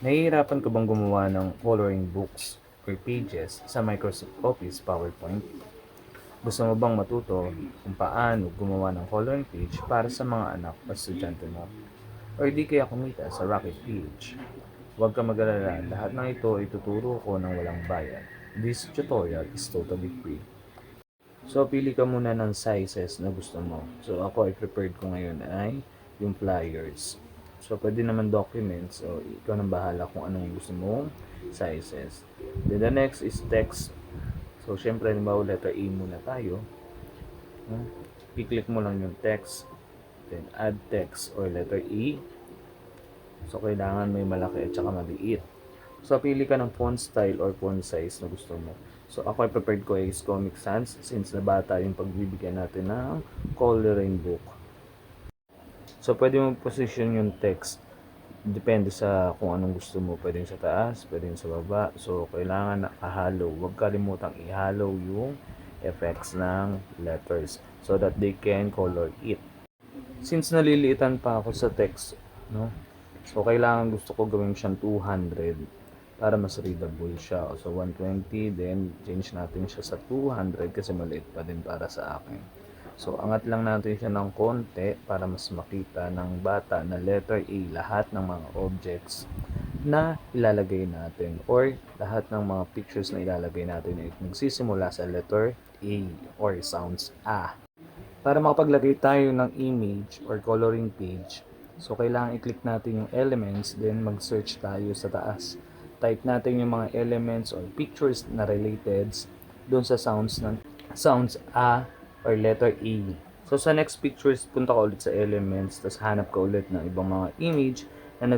Nahihirapan ka bang gumawa ng coloring books or pages sa Microsoft Office PowerPoint? Gusto mo bang matuto kung paano gumawa ng coloring page para sa mga anak o estudyante mo? O di kaya kumita sa Rocket Page? Huwag ka mag-alala, lahat ng ito ay tuturo ko ng walang bayad. This tutorial is totally free. So, pili ka muna ng sizes na gusto mo. So, ako ay prepared ko ngayon ay yung flyers. So, pwede naman documents. So, ikaw nang bahala kung anong gusto mong sizes. Then, the next is text. So, syempre, halimbawa, letter A muna tayo. I-click mo lang yung text. Then, add text or letter E. So, kailangan may malaki at saka maliit. So, pili ka ng font style or font size na gusto mo. So, ako ay prepared ko is Comic Sans since nabata yung pagbibigyan natin ng coloring book. So, pwede mo position yung text. Depende sa kung anong gusto mo. Pwede sa taas, pwede sa baba. So, kailangan nakahalo. Huwag kalimutang ihalo yung effects ng letters so that they can color it. Since naliliitan pa ako sa text, no? So, kailangan gusto ko gawin siyang 200 para mas readable siya. So, 120, then change natin siya sa 200 kasi maliit pa din para sa akin. So, angat lang natin siya ng konti para mas makita ng bata na letter A lahat ng mga objects na ilalagay natin or lahat ng mga pictures na ilalagay natin ay nagsisimula sa letter A or sounds A. Para makapaglagay tayo ng image or coloring page, so kailangan i-click natin yung elements, then mag-search tayo sa taas. Type natin yung mga elements or pictures na related doon sa sounds A or letter E. So sa next pictures, punta ka ulit sa elements, tapos hanap ka ulit ng ibang mga image na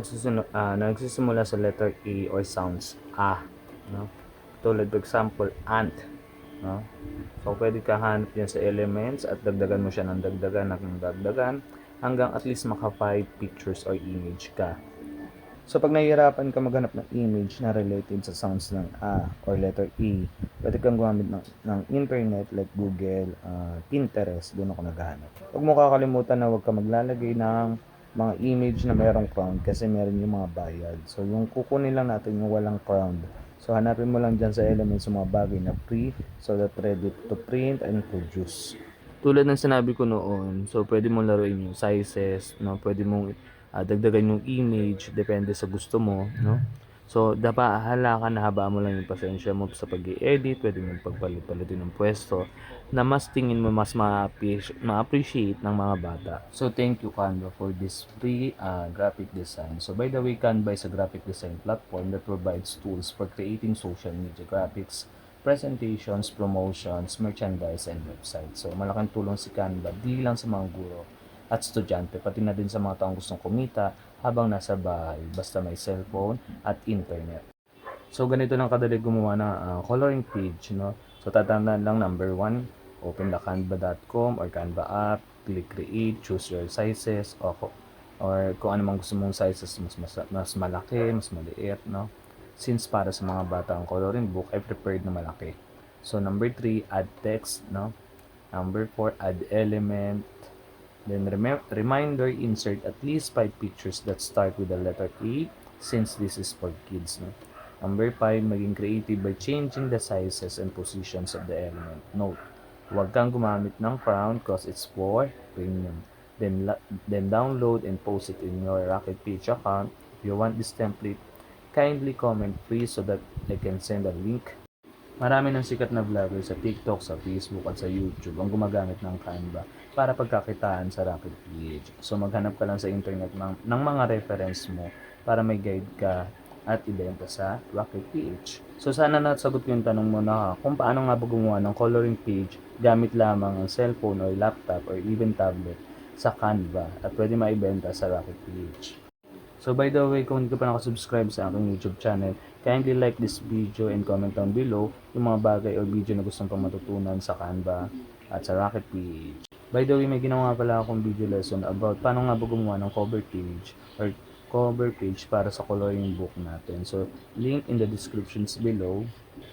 nagsisimula sa letter A or sounds A. No? Tulad for example, ant. No? So, pwede ka hanap yan sa elements at dagdagan mo siya ng dagdagan hanggang at least maka 5 pictures or image ka. So, pag nahihirapan ka maghanap ng image na related sa sounds ng A or letter E, pwede kang gumamit ng internet like Google, Pinterest, doon ako naghahanap. Huwag mo kakalimutan na huwag ka maglalagay ng mga image na mayroong crown kasi meron yung mga bayad. So, yung kukunin lang natin yung walang crown. So, hanapin mo lang dyan sa elements yung mga bagay na free so that ready to print and produce. Tulad ng sinabi ko noon, so pwede mong laruin yung sizes, no? Pwede mong dagdagan yung image, depende sa gusto mo, no? So, hala ka na habaan mo lang yung pasensya mo sa pag-i-edit, pwede mong pagpalit-palitin ng pwesto na mas tingin mo mas ma-appreciate ng mga bata. So, thank you Canva for this free graphic design. So, by the way, Canva is a graphic design platform that provides tools for creating social media graphics, presentations, promotions, merchandise, and websites. So, malaking tulong si Canva di lang sa mga guro at estudyante, pati na din sa mga taong gustong kumita habang nasa bahay, basta may cellphone at internet. So, ganito lang kadali gumawa ng coloring page, no? So, tatandaan lang, number 1, open the canva.com or Canva app, click create, choose your sizes, or kung ano mang gusto mong sizes, mas malaki, mas maliit, no? Since para sa mga bata ang coloring book, I prepared na malaki. So, number 3, add text, no? Number 4, add element. Then, reminder, insert at least 5 pictures that start with the letter A since this is for kids, no? Number 5, maging creative by changing the sizes and positions of the element. Note, huwag kang gumamit ng crown because it's for premium. Then download and post it in your Rocket Page account. If you want this template, kindly comment free so that I can send a link. Marami ng sikat na vlogger sa TikTok, sa Facebook at sa YouTube ang gumagamit ng Canva para pagkakitaan sa Rocket PH. So maghanap ka lang sa internet ng mga reference mo para may guide ka at ibenta sa Rocket PH. So sana nasagot yung tanong mo na kung paano nga ba gumawa ng coloring page gamit lamang ang cellphone or laptop or even tablet sa Canva at pwede maibenta sa Rocket PH. So by the way, kung hindi ka pa nakasubscribe sa aking YouTube channel, kindly like this video and comment down below yung mga bagay o video na gustong pang matutunan sa Canva at sa Rocket Page. By the way, may ginawa pala akong video lesson about paano nga ba gumawa ng cover page para sa coloring book natin. So, link in the descriptions below.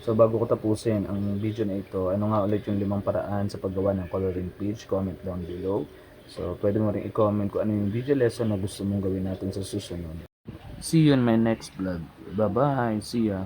So, bago ko tapusin ang video na ito, ano nga ulit yung 5 paraan sa paggawa ng coloring page, comment down below. So, pwede mo rin i-comment kung ano yung video lesson na gusto mong gawin natin sa susunod. See you in my next vlog. Bye-bye. See ya.